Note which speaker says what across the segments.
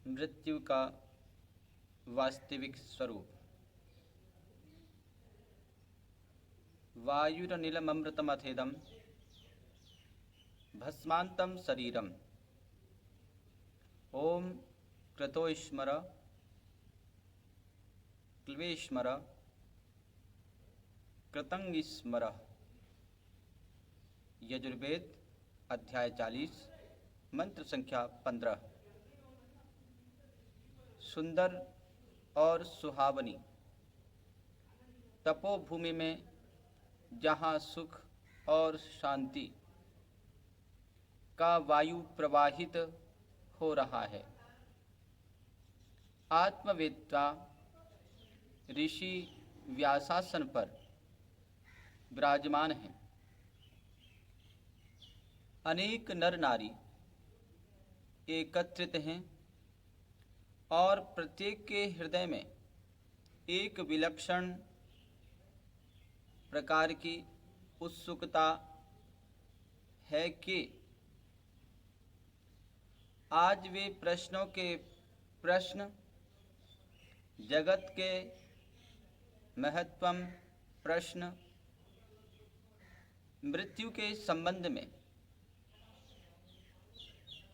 Speaker 1: मृत्यु का वास्तविक स्वरूप। वायुरनिलममृतमथेदं भस्मान्तं शरीरम्। ओम क्रतोस्मर क्ल्वेस्मर कृतंगस्मर। यजुर्वेद अध्याय 40 मंत्र संख्या 15। सुंदर और सुहावनी तपोभूमि में जहाँ सुख और शांति का वायु प्रवाहित हो रहा है, आत्मवेत्ता ऋषि व्यासासन पर विराजमान हैं। अनेक नर नारी एकत्रित हैं और प्रत्येक के हृदय में एक विलक्षण प्रकार की उत्सुकता है कि आज वे प्रश्नों के प्रश्न, जगत के महत्वम प्रश्न, मृत्यु के संबंध में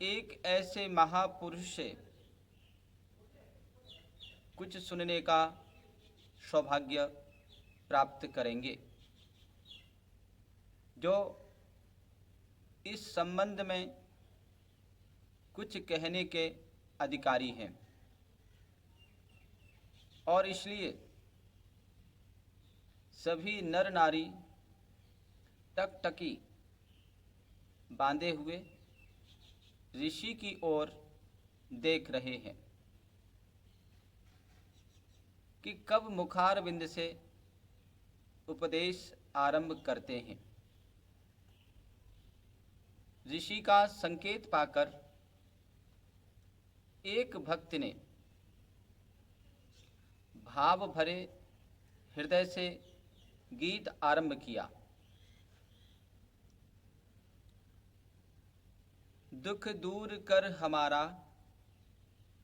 Speaker 1: एक ऐसे महापुरुष से कुछ सुनने का सौभाग्य प्राप्त करेंगे, जो इस संबंध में कुछ कहने के अधिकारी हैं। और इसलिए सभी नर नारी टकटकी बांधे हुए ऋषि की ओर देख रहे हैं कि कब मुखारविंद से उपदेश आरंभ करते हैं। ऋषि का संकेत पाकर एक भक्त ने भाव भरे हृदय से गीत आरंभ किया। दुख दूर कर हमारा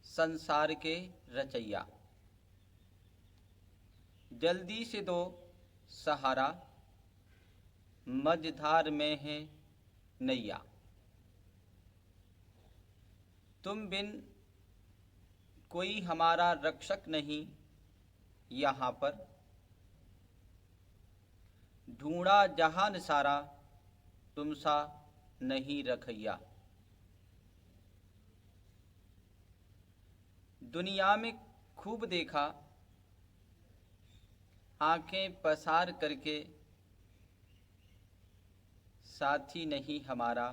Speaker 1: संसार के रचैया, जल्दी से दो सहारा, मझधार में है नैया। तुम बिन कोई हमारा रक्षक नहीं यहाँ पर, ढूंढा जहान सारा तुम सा नहीं रखैया। दुनिया में खूब देखा आंखें पसार करके, साथी नहीं हमारा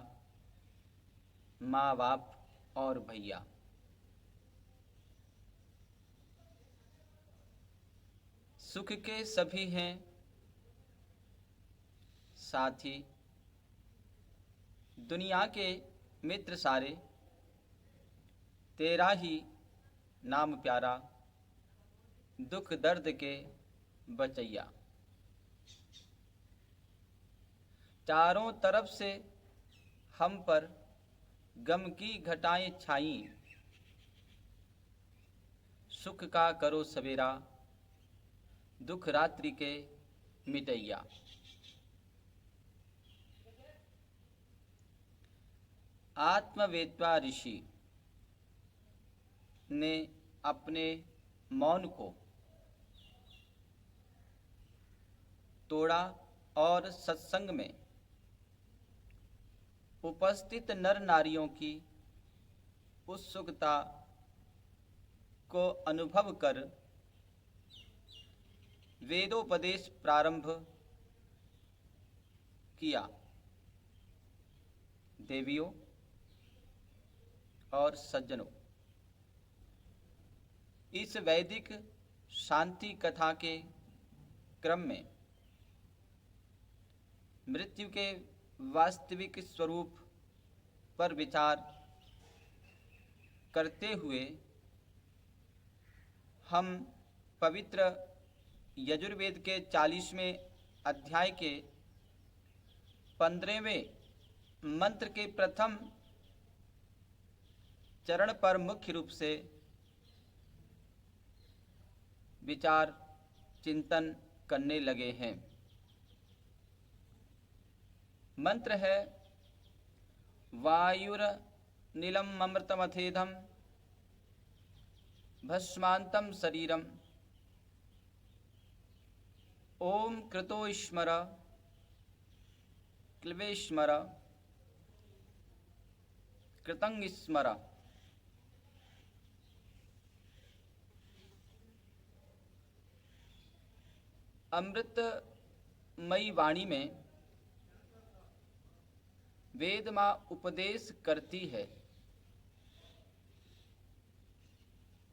Speaker 1: माँ बाप और भैया। सुख के सभी हैं साथी, दुनिया के मित्र सारे, तेरा ही नाम प्यारा, दुख दर्द के बचैया। चारों तरफ से हम पर गम की घटाएं छाई, सुख का करो सवेरा, दुख रात्रि के मिटैया। आत्मवेत्ता ऋषि ने अपने मौन को तोड़ा और सत्संग में उपस्थित नर नारियों की उत्सुकता को अनुभव कर वेदोपदेश प्रारंभ किया। देवियों और सज्जनों, इस वैदिक शांति कथा के क्रम में मृत्यु के वास्तविक स्वरूप पर विचार करते हुए हम पवित्र यजुर्वेद के 40वें अध्याय के 15वें मंत्र के प्रथम चरण पर मुख्य रूप से विचार चिंतन करने लगे हैं। मंत्र है वायुरनिलम अमृतमथेधम भस्मांतम शरीरम ओम कृतो स्मर क्लिवेश्मर कृतंग स्मर। अमृतमयी वाणी में वेद माँ उपदेश करती है,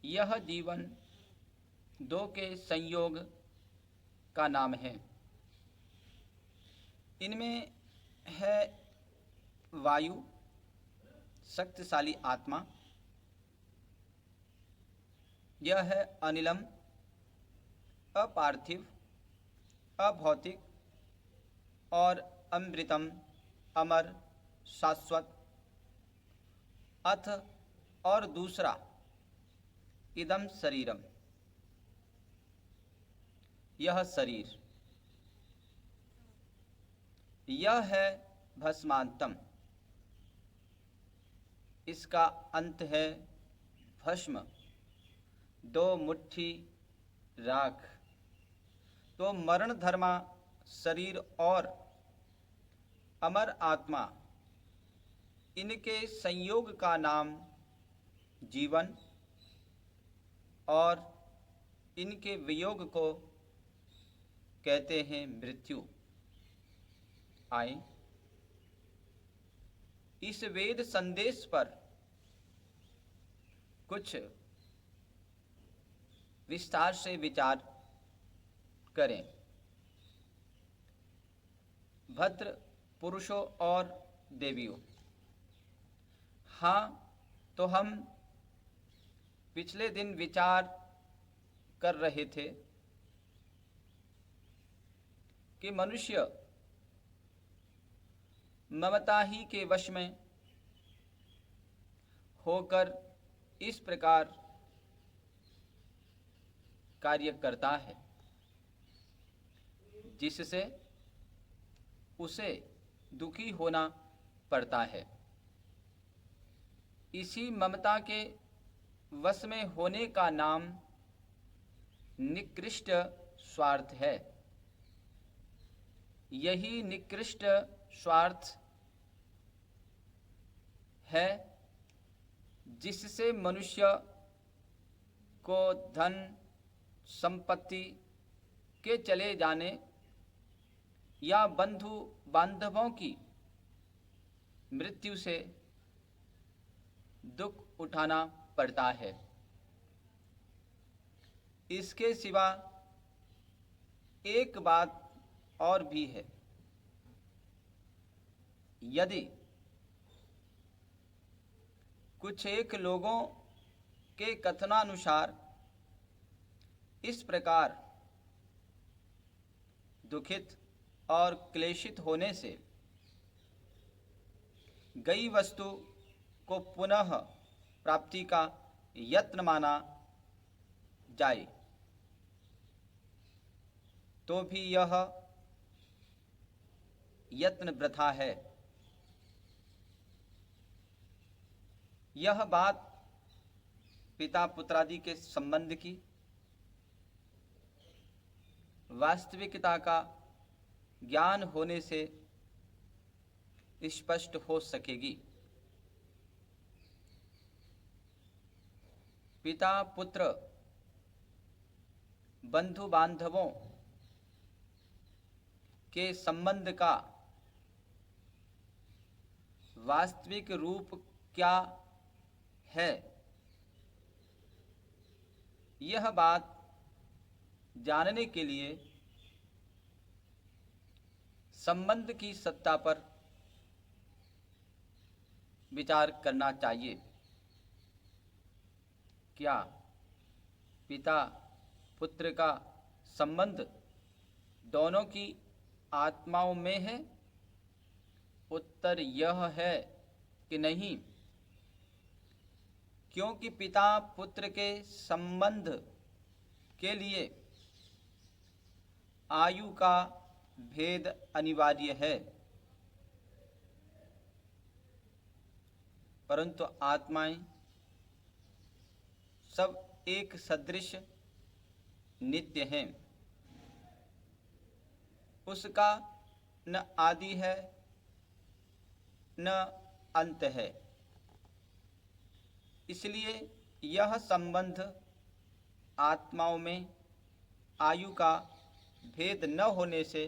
Speaker 1: यह जीवन दो के संयोग का नाम है। इनमें है वायु शक्तिशाली आत्मा, यह है अनिलम अपार्थिव अभौतिक, और अमृतम अमर शाश्वत। अथ और दूसरा इदम शरीरम, यह शरीर। यह है भस्मांतम, इसका अंत है भस्म, दो मुट्ठी राख। तो मरण धर्मा शरीर और अमर आत्मा, इनके संयोग का नाम जीवन और इनके वियोग को कहते हैं मृत्यु। आए इस वेद संदेश पर कुछ विस्तार से विचार करें। भद्र पुरुषों और देवियों, हाँ, तो हम पिछले दिन विचार कर रहे थे कि मनुष्य ममता ही के वश में होकर इस प्रकार कार्य करता है जिससे उसे दुखी होना पड़ता है। इसी ममता के वश में होने का नाम निकृष्ट स्वार्थ है। यही निकृष्ट स्वार्थ है जिससे मनुष्य को धन संपत्ति के चले जाने या बंधु बांधवों की मृत्यु से दुख उठाना पड़ता है। इसके सिवा एक बात और भी है, यदि कुछ एक लोगों के कथनानुसार इस प्रकार दुखित और क्लेशित होने से गई वस्तु को पुनः प्राप्ति का यत्न माना जाए तो भी यह यत्न वृथा है। यह बात पिता पुत्रादि के संबंध की वास्तविकता का ज्ञान होने से स्पष्ट हो सकेगी। पिता पुत्र बंधु बांधवों के संबंध का वास्तविक रूप क्या है, यह बात जानने के लिए संबंध की सत्ता पर विचार करना चाहिए। क्या पिता पुत्र का संबंध दोनों की आत्माओं में है? उत्तर यह है कि नहीं। क्योंकि पिता पुत्र के संबंध के लिए आयु का भेद अनिवार्य है, परंतु आत्माएं सब एक सदृश नित्य हैं। उसका न आदि है न अंत है। इसलिए यह संबंध आत्माओं में आयु का भेद न होने से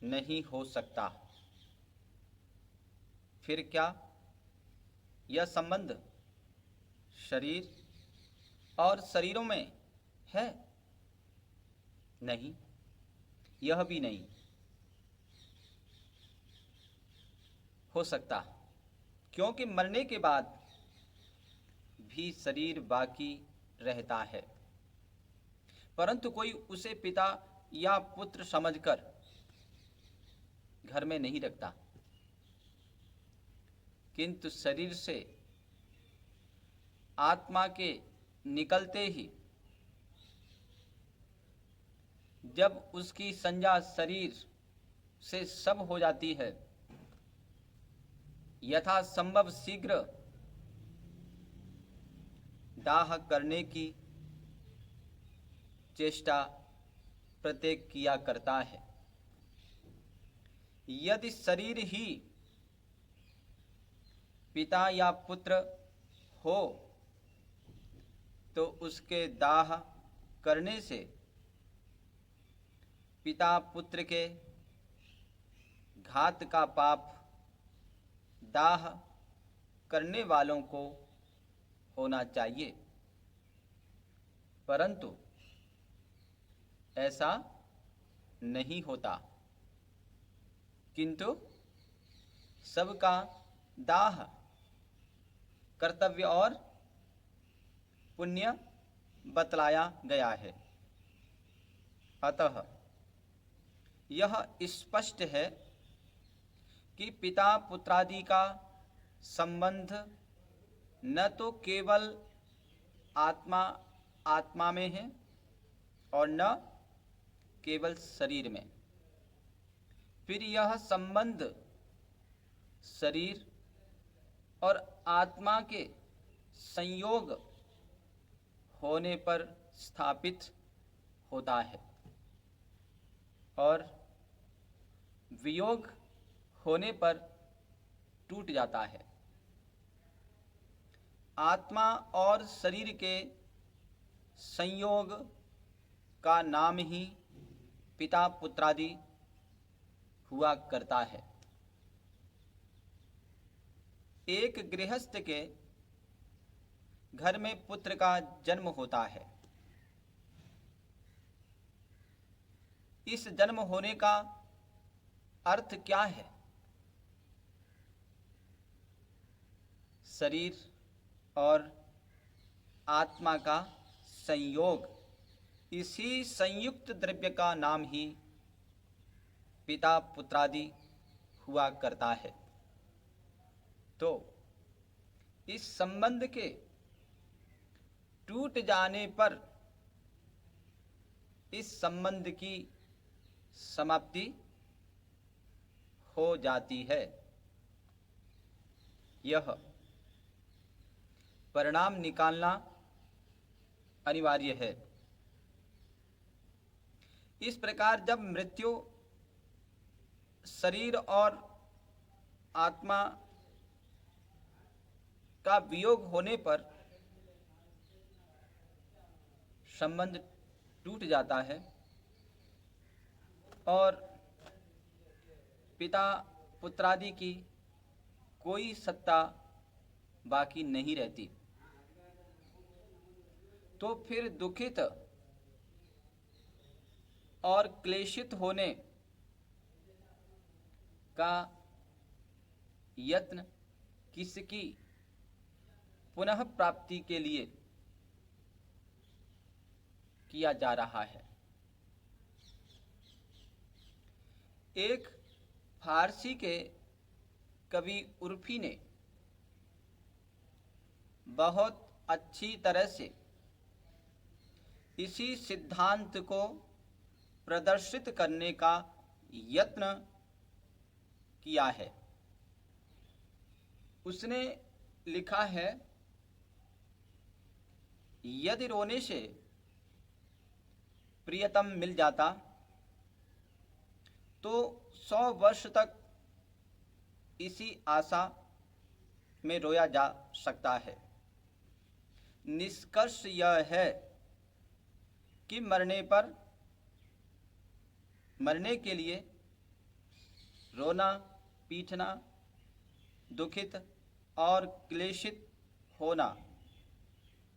Speaker 1: नहीं हो सकता। फिर क्या यह संबंध शरीर और शरीरों में है? नहीं, यह भी नहीं हो सकता, क्योंकि मरने के बाद भी शरीर बाकी रहता है, परंतु कोई उसे पिता या पुत्र समझकर घर में नहीं रखता, किंतु शरीर से आत्मा के निकलते ही जब उसकी संज्ञा शरीर से सब हो जाती है, यथासंभव शीघ्र दाह करने की चेष्टा प्रत्येक किया करता है। यदि शरीर ही पिता या पुत्र हो तो उसके दाह करने से पिता पुत्र के घात का पाप दाह करने वालों को होना चाहिए, परंतु ऐसा नहीं होता, किंतु सबका दाह कर्तव्य और पुण्य बतलाया गया है। अतः यह स्पष्ट है कि पिता पुत्रादि का संबंध न तो केवल आत्मा आत्मा में है और न केवल शरीर में, फिर यह संबंध शरीर और आत्मा के संयोग होने पर स्थापित होता है और वियोग होने पर टूट जाता है। आत्मा और शरीर के संयोग का नाम ही पिता पुत्रादि हुआ करता है। एक गृहस्थ के घर में पुत्र का जन्म होता है। इस जन्म होने का अर्थ क्या है? शरीर और आत्मा का संयोग, इसी संयुक्त द्रव्य का नाम ही पिता पुत्रादि हुआ करता है। तो इस संबंध के टूट जाने पर इस संबंध की समाप्ति हो जाती है। यह परिणाम निकालना अनिवार्य है। इस प्रकार जब मृत्यु शरीर और आत्मा का वियोग होने पर संबंध टूट जाता है और पिता पुत्रादि की कोई सत्ता बाकी नहीं रहती, तो फिर दुखित और क्लेशित होने का यत्न किसकी पुनः प्राप्ति के लिए किया जा रहा है? एक फारसी के कवि उर्फी ने बहुत अच्छी तरह से इसी सिद्धांत को प्रदर्शित करने का यत्न किया है। उसने लिखा है, यदि रोने से प्रियतम मिल जाता तो 100 वर्ष तक इसी आशा में रोया जा सकता है। निष्कर्ष यह है कि मरने के लिए रोना, पीटना, दुखित और क्लेशित होना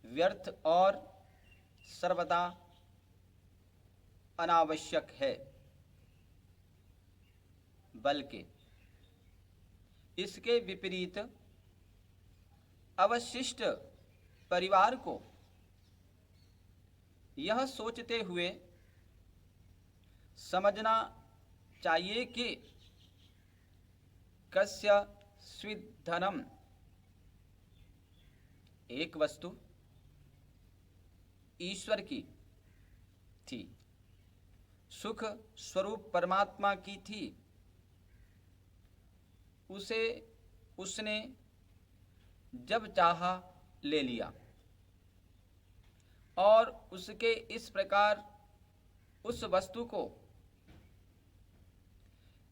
Speaker 1: व्यर्थ और सर्वदा अनावश्यक है, बल्कि इसके विपरीत अवशिष्ट परिवार को यह सोचते हुए समझना चाहिए कि कस्य स्विद्धनम, एक वस्तु ईश्वर की थी, सुख स्वरूप परमात्मा की थी, उसे उसने जब चाहा ले लिया और उसके इस प्रकार उस वस्तु को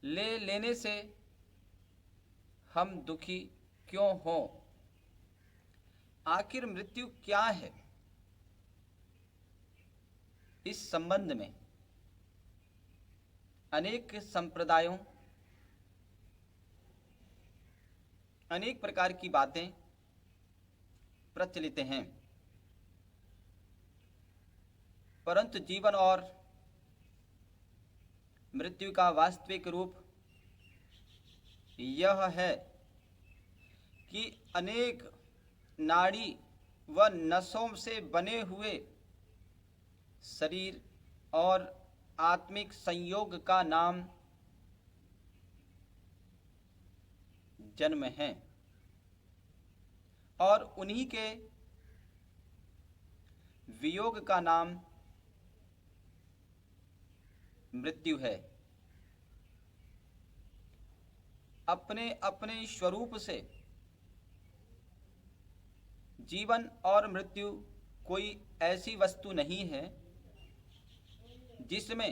Speaker 1: ले लेने से हम दुखी क्यों हों? आखिर मृत्यु क्या है? इस संबंध में अनेक संप्रदायों, अनेक प्रकार की बातें प्रचलित हैं, परंतु जीवन और मृत्यु का वास्तविक रूप यह है कि अनेक नाड़ी व नसों से बने हुए शरीर और आत्मिक संयोग का नाम जन्म है और उन्हीं के वियोग का नाम मृत्यु है। अपने अपने स्वरूप से जीवन और मृत्यु कोई ऐसी वस्तु नहीं है जिसमें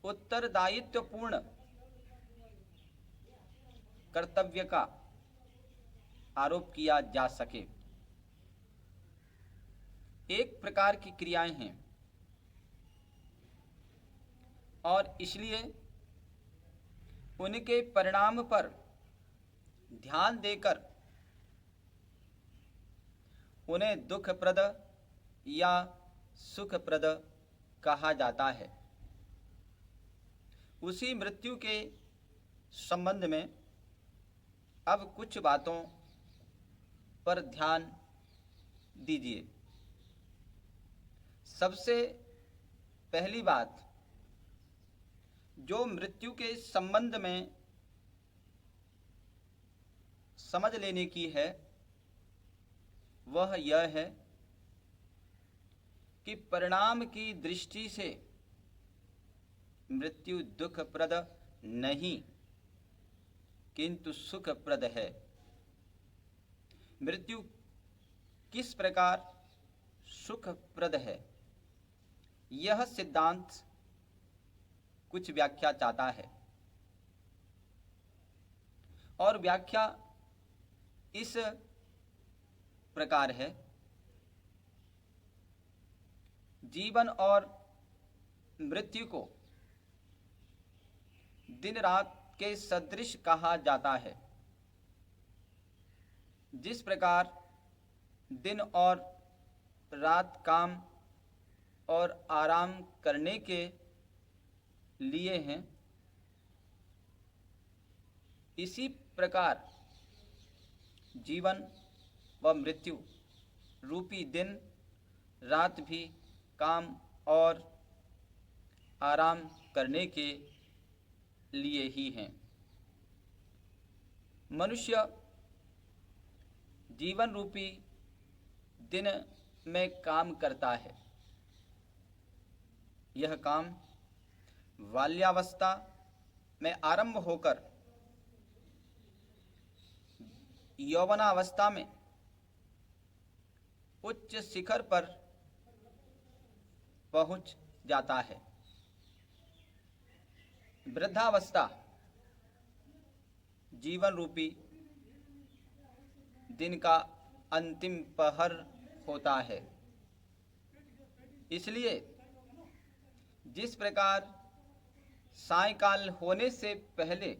Speaker 1: उत्तरदायित्वपूर्ण कर्तव्य का आरोप किया जा सके। एक प्रकार की क्रियाएं हैं और इसलिए उनके परिणाम पर ध्यान देकर उन्हें दुखप्रद या सुखप्रद कहा जाता है। उसी मृत्यु के संबंध में अब कुछ बातों पर ध्यान दीजिए। सबसे पहली बात जो मृत्यु के संबंध में समझ लेने की है वह यह है कि परिणाम की दृष्टि से मृत्यु दुखप्रद नहीं किंतु सुखप्रद है। मृत्यु किस प्रकार सुखप्रद है, यह सिद्धांत कुछ व्याख्या चाहता है और व्याख्या इस प्रकार है, जीवन और मृत्यु को दिन रात के सदृश कहा जाता है। जिस प्रकार दिन और रात काम और आराम करने के लिए हैं, इसी प्रकार जीवन व मृत्यु रूपी दिन रात भी काम और आराम करने के लिए ही हैं। मनुष्य जीवन रूपी दिन में काम करता है। यह काम बाल्यावस्था में आरंभ होकर यौवनावस्था में उच्च शिखर पर पहुंच जाता है। वृद्धावस्था जीवन रूपी दिन का अंतिम पहर होता है। इसलिए जिस प्रकार सायंकाल होने से पहले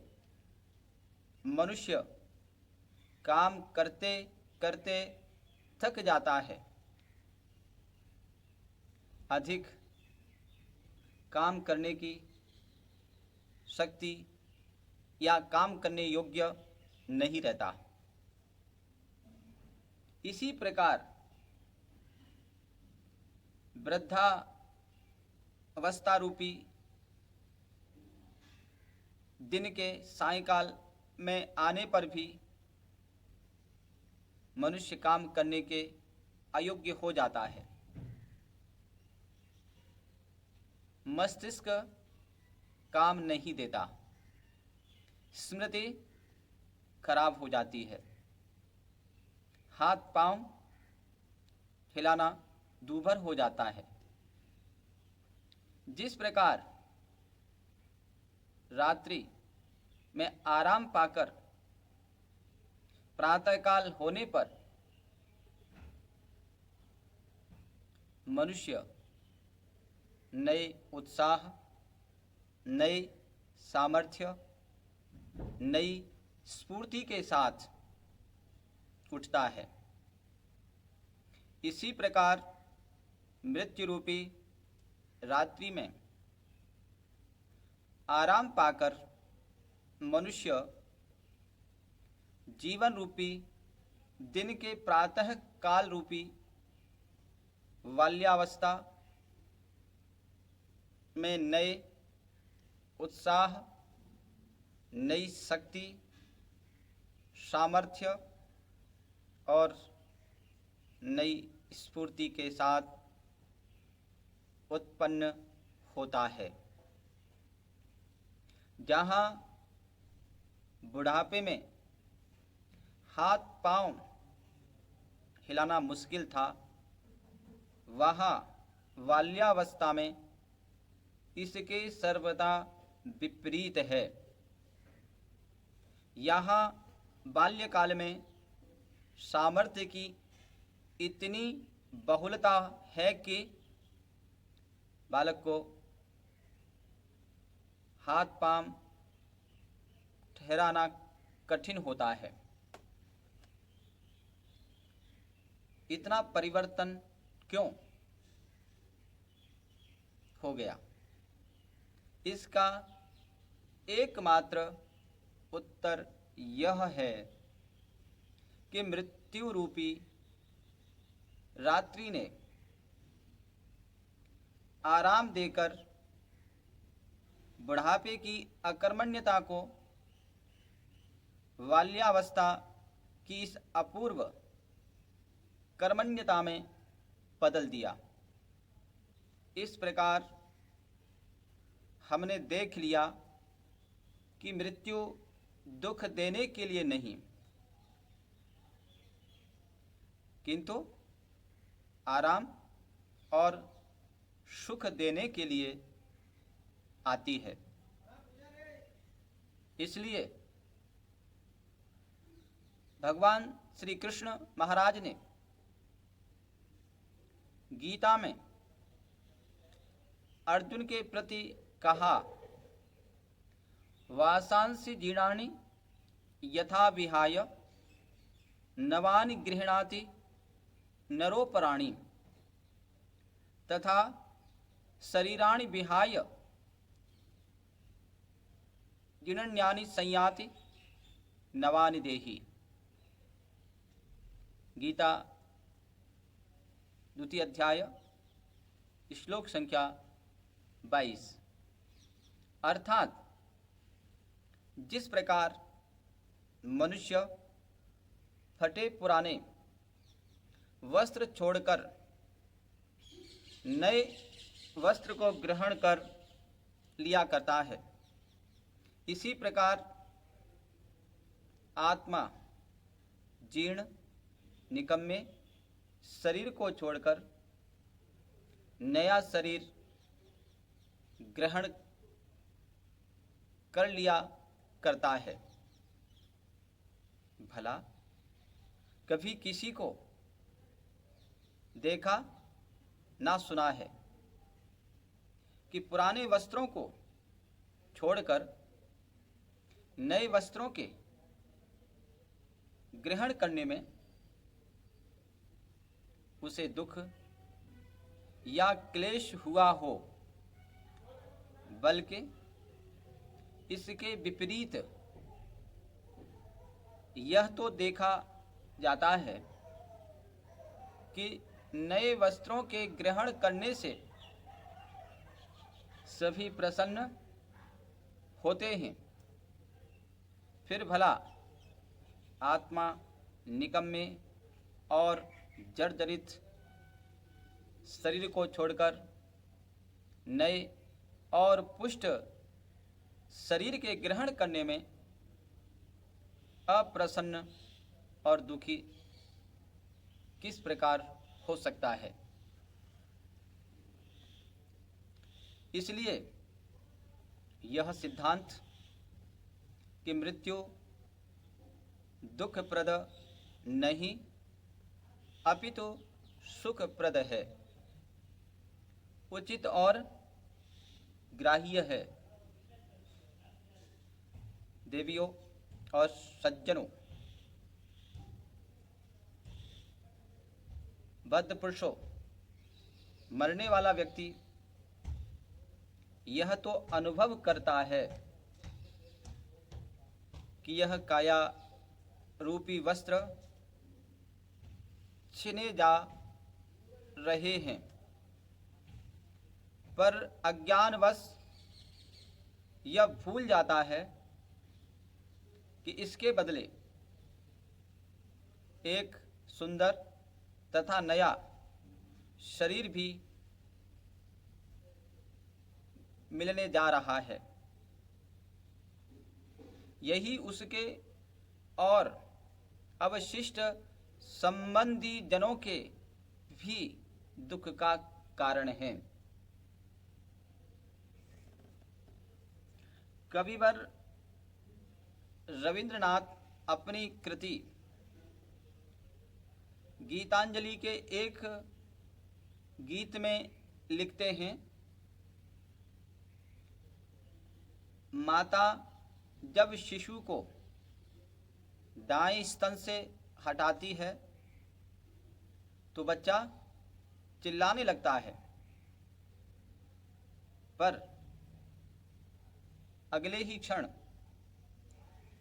Speaker 1: मनुष्य काम करते करते थक जाता है, अधिक काम करने की शक्ति या काम करने योग्य नहीं रहता, इसी प्रकार वृद्धावस्था रूपी दिन के सायंकाल में आने पर भी मनुष्य काम करने के अयोग्य हो जाता है। मस्तिष्क काम नहीं देता, स्मृति खराब हो जाती है, हाथ पांव हिलाना दूभर हो जाता है। जिस प्रकार रात्रि में आराम पाकर प्रातःकाल होने पर मनुष्य नए उत्साह, नए सामर्थ्य, नई स्फूर्ति के साथ उठता है, इसी प्रकार मृत्यु रूपी रात्रि में आराम पाकर मनुष्य जीवन रूपी दिन के प्रातः काल रूपी बाल्यावस्था में नए उत्साह, नई शक्ति, सामर्थ्य और नई स्फूर्ति के साथ उत्पन्न होता है। जहाँ बुढ़ापे में हाथ पांव हिलाना मुश्किल था, वहाँ बाल्यावस्था में इसके सर्वदा विपरीत है। यहाँ बाल्यकाल में सामर्थ्य की इतनी बहुलता है कि बालक को हाथ पांव ठहराना कठिन होता है। इतना परिवर्तन क्यों हो गया? इसका एकमात्र उत्तर यह है कि मृत्यु रूपी रात्रि ने आराम देकर बुढ़ापे की अकर्मण्यता को बाल्यावस्था की इस अपूर्व कर्मण्यता में बदल दिया। इस प्रकार हमने देख लिया कि मृत्यु दुख देने के लिए नहीं, किंतु आराम और सुख देने के लिए आती है। इसलिए भगवान श्री कृष्ण महाराज ने गीता में अर्जुन के प्रति कहा, वासांसि जीर्णानि यथा विहाय नवानि गृह्णाति नरोपराणि तथा शरीराणि विहाय जीर्णान्यानि संयाति नवानि देहि। गीता द्वितीय अध्याय श्लोक संख्या 22। अर्थात जिस प्रकार मनुष्य फटे पुराने वस्त्र छोड़कर नए वस्त्र को ग्रहण कर लिया करता है। इसी प्रकार आत्मा जीर्ण निकम्मे शरीर को छोड़कर नया शरीर ग्रहण कर लिया करता है। भला कभी किसी को देखा ना सुना है कि पुराने वस्त्रों को छोड़कर नए वस्त्रों के ग्रहण करने में उसे दुख या क्लेश हुआ हो, बल्कि इसके विपरीत यह तो देखा जाता है कि नए वस्त्रों के ग्रहण करने से सभी प्रसन्न होते हैं। फिर भला आत्मा निकम्मे और जर्जरित शरीर को छोड़कर नए और पुष्ट शरीर के ग्रहण करने में अप्रसन्न और दुखी किस प्रकार हो सकता है। इसलिए यह सिद्धांत कि मृत्यु दुखप्रद नहीं अपितु सुखप्रद है, उचित और ग्राह्य है। देवियों और सज्जनों, बद्ध पुरुषों, मरने वाला व्यक्ति यह तो अनुभव करता है कि यह काया रूपी वस्त्र छिने जा रहे हैं, पर अज्ञानवश यह भूल जाता है कि इसके बदले एक सुंदर तथा नया शरीर भी मिलने जा रहा है। यही उसके और अवशिष्ट संबंधी जनों के भी दुख का कारण है। कविवर रविंद्रनाथ अपनी कृति गीतांजलि के एक गीत में लिखते हैं, माता जब शिशु को दाएं स्तन से हटाती है तो बच्चा चिल्लाने लगता है, पर अगले ही क्षण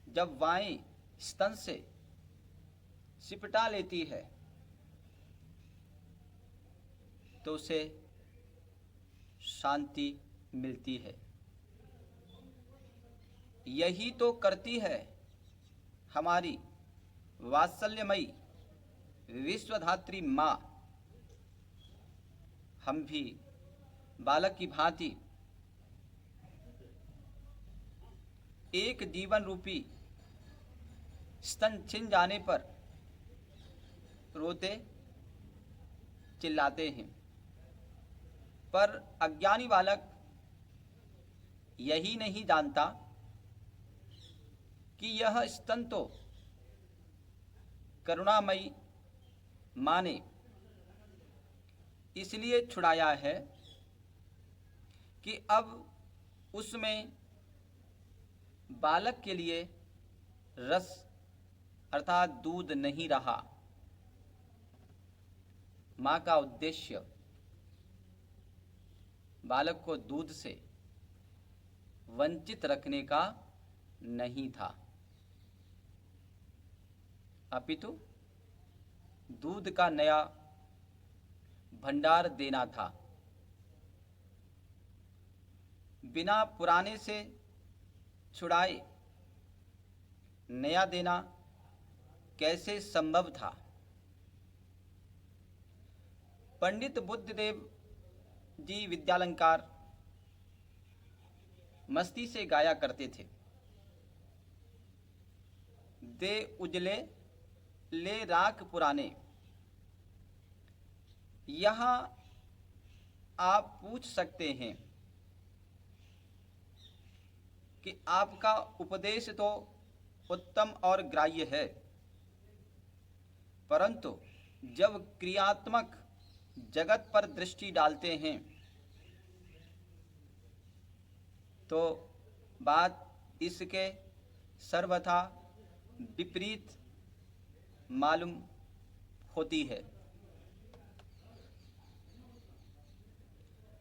Speaker 1: जब बाएं स्तन से सिपटा लेती है तो उसे शांति मिलती है। यही तो करती है हमारी वात्सल्यमयी विश्वधात्री माँ। हम भी बालक की भांति एक जीवन रूपी स्तन छिन जाने पर रोते चिल्लाते हैं, पर अज्ञानी बालक यही नहीं जानता कि यह स्तन तो करुणामयी माँ ने इसलिए छुड़ाया है कि अब उसमें बालक के लिए रस अर्थात दूध नहीं रहा। माँ का उद्देश्य बालक को दूध से वंचित रखने का नहीं था, अपितु दूध का नया भंडार देना था। बिना पुराने से छुड़ाए नया देना कैसे संभव था। पंडित बुद्धदेव जी विद्यालंकार मस्ती से गाया करते थे। दे उजले ले राख पुराने। यहाँ आप पूछ सकते हैं कि आपका उपदेश तो उत्तम और ग्राह्य है, परंतु जब क्रियात्मक जगत पर दृष्टि डालते हैं तो बात इसके सर्वथा विपरीत मालूम होती है।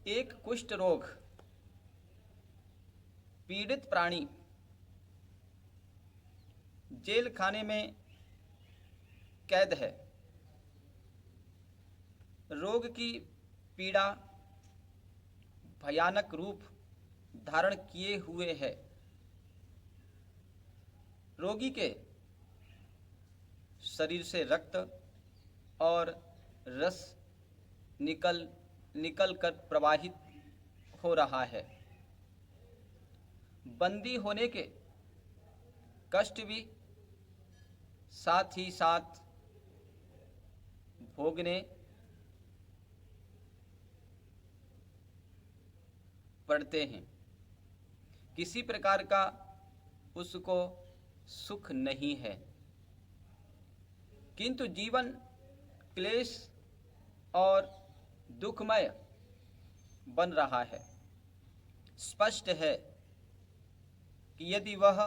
Speaker 1: एक कुष्ठ रोग पीड़ित प्राणी जेल खाने में कैद है। रोग की पीड़ा भयानक रूप धारण किए हुए है। रोगी के शरीर से रक्त और रस निकल कर प्रवाहित हो रहा है। बंदी होने के कष्ट भी साथ ही साथ भोगने पड़ते हैं। किसी प्रकार का उसको सुख नहीं है, किंतु जीवन क्लेश और दुखमय बन रहा है। स्पष्ट है कि यदि वह